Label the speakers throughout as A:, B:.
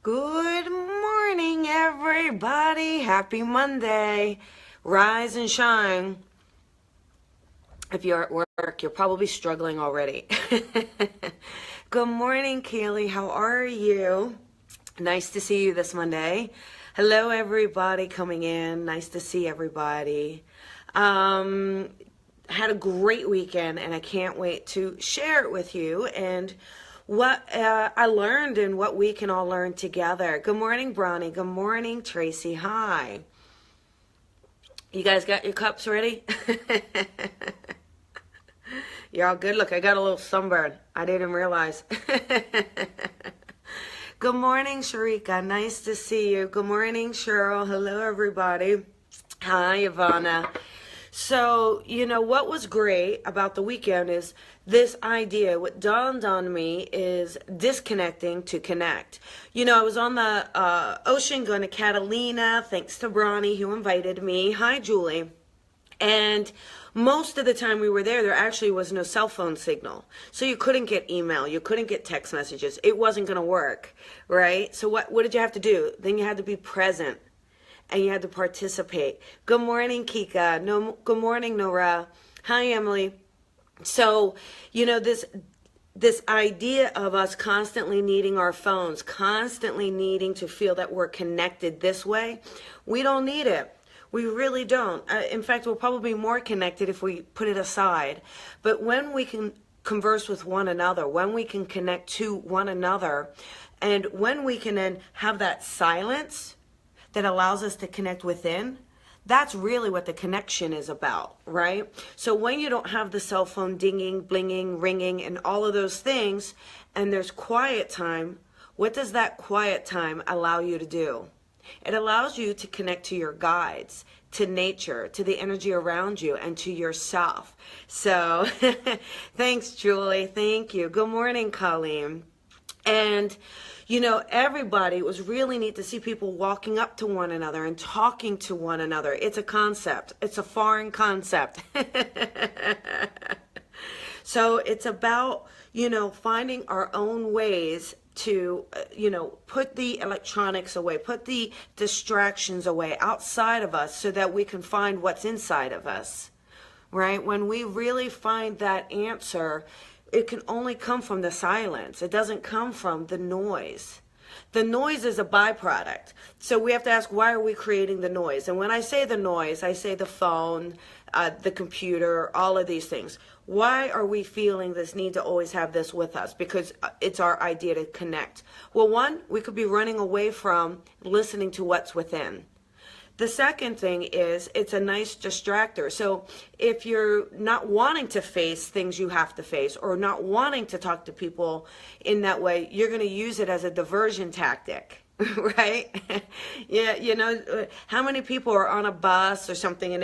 A: Good morning, everybody. Happy Monday. Rise and shine. If you're at work, you're probably struggling already. Good morning, Kaylee. How are you? Nice to see you this Monday. Hello, everybody coming in. Nice to see everybody. Had a great weekend, and I can't wait to share it with you and what I learned and what we can all learn together. Good morning, Bronny. Good morning, Tracy. Hi. You guys got your cups ready? You're all good? Look, I got a little sunburn. I didn't realize. Good morning, Sharika. Nice to see you. Good morning, Cheryl. Hello, everybody. Hi, Ivana. So, what was great about the weekend is this idea. What dawned on me is disconnecting to connect. I was on the ocean going to Catalina, thanks to Bronny who invited me. Hi, Julie. And most of the time we were there actually was no cell phone signal. So you couldn't get email, you couldn't get text messages. It wasn't going to work, right? So what did you have to do? Then you had to be present. And you had to participate. Good morning, Kika. No, good morning, Nora. Hi, Emily. So, this idea of us constantly needing our phones, constantly needing to feel that we're connected this way, we don't need it. We really don't. In fact, we'll probably be more connected if we put it aside. But when we can converse with one another, when we can connect to one another, and when we can then have that silence that allows us to connect within, that's really what the connection is about, right? So when you don't have the cell phone dinging, blinging, ringing, and all of those things, and there's quiet time, what does that quiet time allow you to do? It allows you to connect to your guides, to nature, to the energy around you, and to yourself. So thanks, Julie. Thank you. Good morning, Colleen. And everybody, it was really neat to see people walking up to one another and talking to one another. It's a concept. It's a foreign concept. So it's about, finding our own ways to, put the electronics away, put the distractions away outside of us so that we can find what's inside of us, right? When we really find that answer, it can only come from the silence. It doesn't come from the noise. The noise is a byproduct. So we have to ask, why are we creating the noise? And when I say the noise, I say the phone, the computer, all of these things. Why are we feeling this need to always have this with us? Because it's our idea to connect. Well, one, we could be running away from listening to what's within. The second thing is it's a nice distractor. So if you're not wanting to face things you have to face or not wanting to talk to people in that way, you're going to use it as a diversion tactic, right? Yeah, how many people are on a bus or something and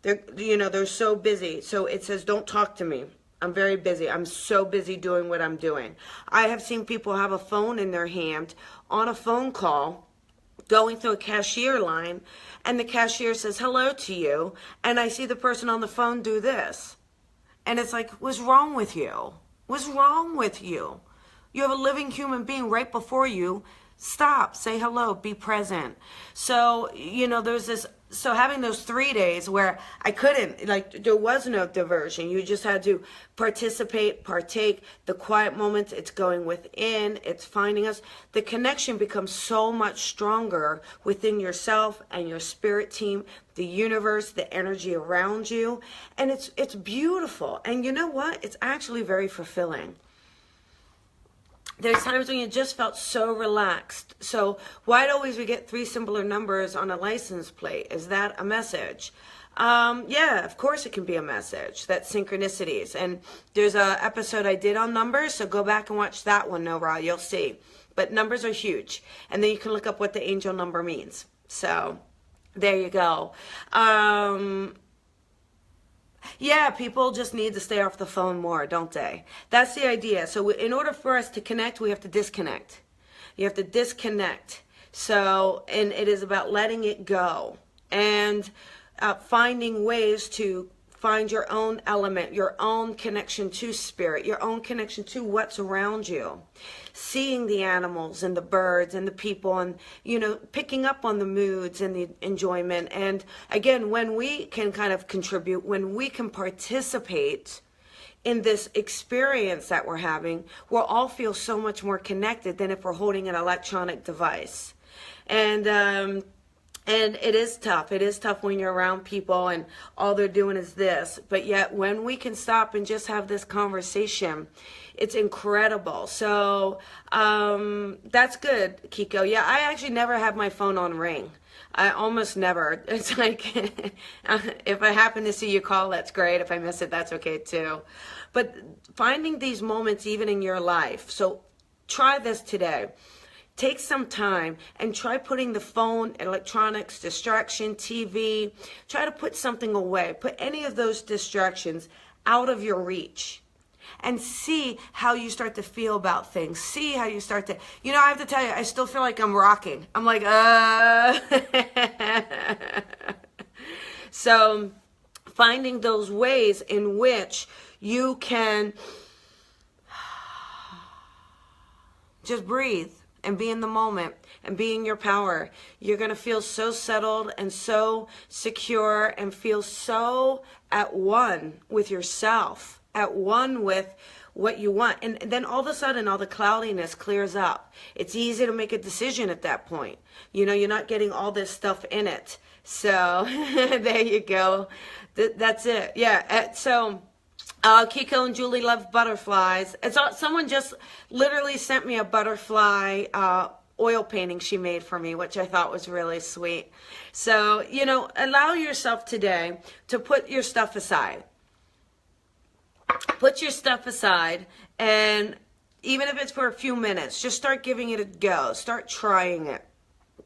A: they're so busy. So it says, don't talk to me. I'm very busy. I'm so busy doing what I'm doing. I have seen people have a phone in their hand on a phone call, going through a cashier line, and the cashier says hello to you, and I see the person on the phone do this. And it's like, what's wrong with you? What's wrong with you? You have a living human being right before you. Stop, say hello, be present. So, there's this, so having those 3 days where I couldn't, there was no diversion. You just had to participate, partake, the quiet moments, it's going within, it's finding us. The connection becomes so much stronger within yourself and your spirit team, the universe, the energy around you. And it's beautiful. And you know what? It's actually very fulfilling. There's times when you just felt so relaxed. So why always we get 3 similar numbers on a license plate? Is that a message? Yeah, of course it can be a message. That's synchronicities. And there's a episode I did on numbers, so go back and watch that one, Nora. You'll see. But numbers are huge. And then you can look up what the angel number means. So there you go. Yeah, people just need to stay off the phone more, don't they? That's the idea. So in order for us to connect, we have to disconnect. You have to disconnect. So, and it is about letting it go and finding ways to find your own element, your own connection to spirit, your own connection to what's around you. Seeing the animals and the birds and the people, and, you know, picking up on the moods and the enjoyment. And again, when we can kind of contribute, when we can participate in this experience that we're having, we'll all feel so much more connected than if we're holding an electronic device. And it is tough. It is tough when you're around people and all they're doing is this. But yet when we can stop and just have this conversation, it's incredible. So that's good, Kiko. Yeah, I actually never have my phone on ring. I almost never. It's like, if I happen to see you call, that's great. If I miss it, that's okay too. But finding these moments even in your life. So try this today. Take some time and try putting the phone, electronics, distraction, TV, try to put something away. Put any of those distractions out of your reach. And see how you start to feel about things. See how you start to, you know, I have to tell you, I still feel like I'm rocking. I'm like, So finding those ways in which you can just breathe and be in the moment and be in your power. You're going to feel so settled and so secure and feel so at one with yourself, at one with what you want. And then all of a sudden, all the cloudiness clears up. It's easy to make a decision at that point. You know, you're not getting all this stuff in it. So there you go. That's it. Yeah. Kiko and Julie love butterflies. Someone just literally sent me a butterfly oil painting she made for me, which I thought was really sweet. So, you know, allow yourself today to put your stuff aside. Put your stuff aside, and even if it's for a few minutes, just start giving it a go. Start trying it.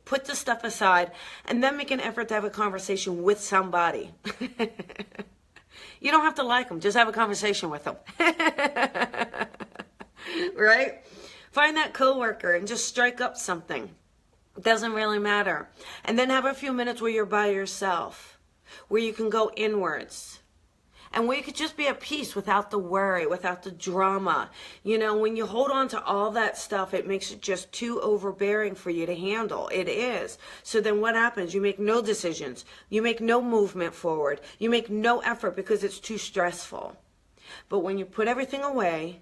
A: Put the stuff aside, and then make an effort to have a conversation with somebody. You don't have to like them. Just have a conversation with them. Right? Find that coworker and just strike up something. It doesn't really matter. And then have a few minutes where you're by yourself, where you can go inwards. And where you could just be at peace without the worry, without the drama. You know, when you hold on to all that stuff, it makes it just too overbearing for you to handle. It is. So then what happens? You make no decisions. You make no movement forward. You make no effort because it's too stressful. But when you put everything away,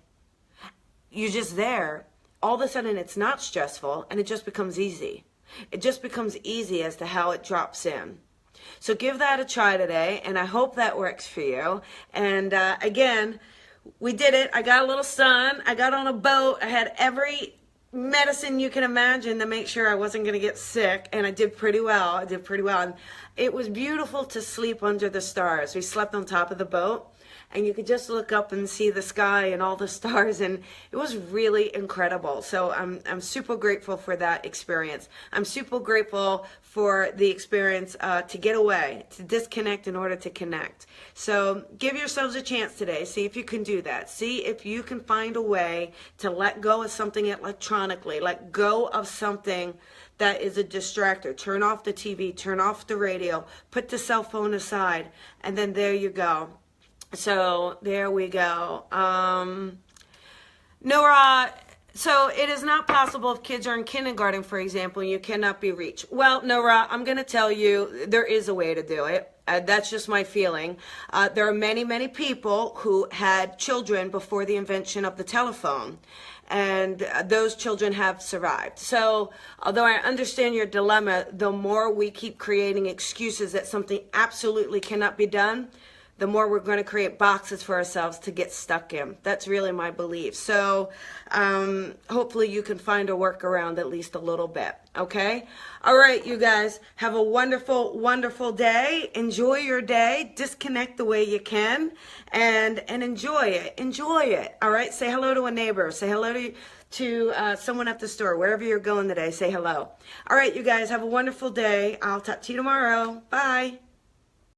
A: you're just there. All of a sudden, it's not stressful, and it just becomes easy. It just becomes easy as to how it drops in. So give that a try today, and I hope that works for you. And again, we did it. I got a little sun. I got on a boat. I had every medicine you can imagine to make sure I wasn't going to get sick, and I did pretty well. And it was beautiful to sleep under the stars. We slept on top of the boat, and you could just look up and see the sky and all the stars, and it was really incredible. So I'm super grateful for that experience. I'm super grateful for the experience to get away, to disconnect in order to connect. So give yourselves a chance today. See if you can do that. See if you can find a way to let go of something electronically, let go of something that is a distractor. Turn off the TV, turn off the radio, put the cell phone aside, and then there you go. So there we go. Nora, so it is not possible if kids are in kindergarten, for example, you cannot be reached. Well, Nora, I'm going to tell you there is a way to do it. That's just my feeling. There are many, many people who had children before the invention of the telephone, and those children have survived. So although I understand your dilemma, the more we keep creating excuses that something absolutely cannot be done, the more we're going to create boxes for ourselves to get stuck in. That's really my belief. So hopefully you can find a workaround at least a little bit. Okay? All right, you guys. Have a wonderful, wonderful day. Enjoy your day. Disconnect the way you can. And enjoy it. Enjoy it. All right? Say hello to a neighbor. Say hello to someone at the store. Wherever you're going today, say hello. All right, you guys. Have a wonderful day. I'll talk to you tomorrow. Bye.